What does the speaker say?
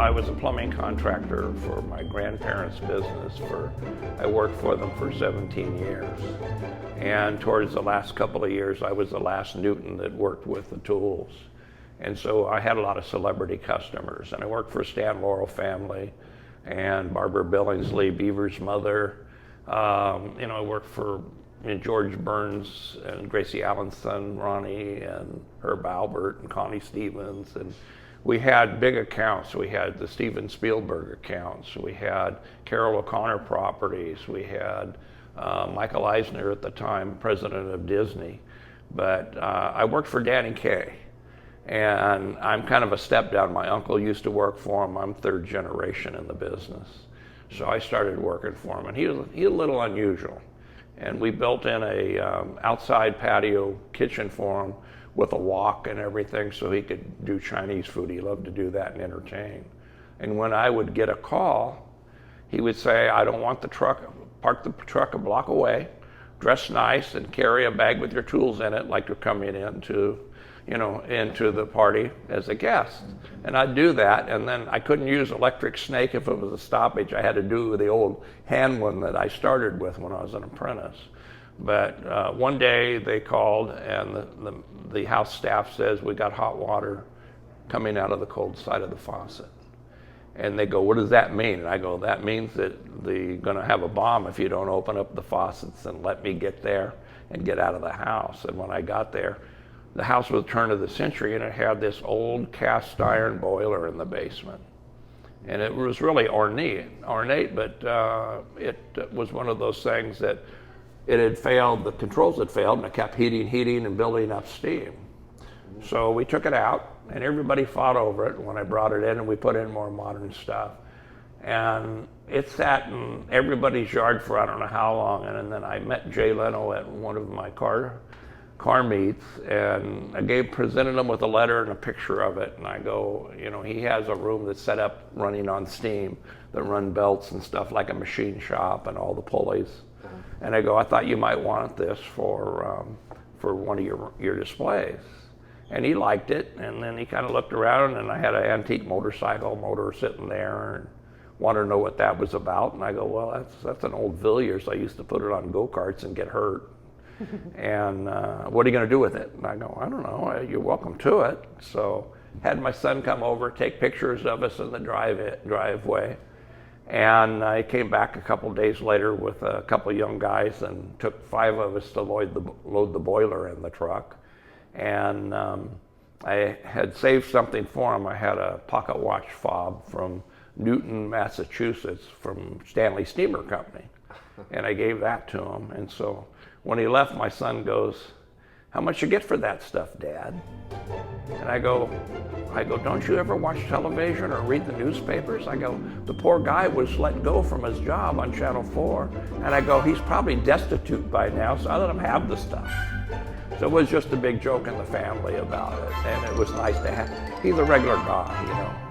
I was a plumbing contractor for my grandparents' business. I worked for them for 17 years. And towards the last couple of years, I was the last Newton that worked with the tools. And so I had a lot of celebrity customers. And I worked for Stan Laurel family and Barbara Billingsley, Beaver's mother. I worked for George Burns and Gracie Allen's son, Ronnie, and Herb Albert and Connie Stevens. And we had big accounts. We had the Steven Spielberg accounts. We had Carol O'Connor Properties. We had Michael Eisner at the time, president of Disney. But I worked for Danny Kaye. And I'm kind of a step down. My uncle used to work for him. I'm third generation in the business. So I started working for him. And he was a little unusual. And we built in a outside patio kitchen for him with a wok and everything so he could do Chinese food. He loved to do that and entertain. And when I would get a call, he would say, I don't want the truck, park the truck a block away, dress nice and carry a bag with your tools in it like you're coming into the party as a guest. And I'd do that, and then I couldn't use electric snake if it was a stoppage. I had to do the old hand one that I started with when I was an apprentice. But one day they called, and the house staff says, we got hot water coming out of the cold side of the faucet. And they go, what does that mean? And I go, that means that they're going to have a bomb if you don't open up the faucets and let me get there and get out of the house. And when I got there, the house was the turn of the century, and it had this old cast iron boiler in the basement. And it was really ornate, but it was one of those things that it had failed, the controls had failed, and it kept heating and building up steam. So we took it out, and everybody fought over it when I brought it in, and we put in more modern stuff. And it sat in everybody's yard for I don't know how long, and then I met Jay Leno at one of my car meets, and I presented him with a letter and a picture of it, and I go, he has a room that's set up running on steam that run belts and stuff like a machine shop and all the pulleys. And I go, I thought you might want this for one of your displays. And he liked it, and then he kind of looked around, and I had an antique motorcycle motor sitting there and wanted to know what that was about. And I go, well, that's an old Villiers. I used to put it on go-karts and get hurt. And what are you going to do with it? And I go, I don't know. You're welcome to it. So had my son come over, take pictures of us in the driveway. And I came back a couple days later with a couple young guys and took 5 of us to load the boiler in the truck. And I had saved something for him. I had a pocket watch fob from Newton, Massachusetts, from Stanley Steamer Company. And I gave that to him. And so when he left, my son goes, how much you get for that stuff, Dad? And I go, don't you ever watch television or read the newspapers? I go, the poor guy was let go from his job on Channel 4. And I go, he's probably destitute by now, so I let him have the stuff. So it was just a big joke in the family about it. And it was nice to have, he's a regular guy,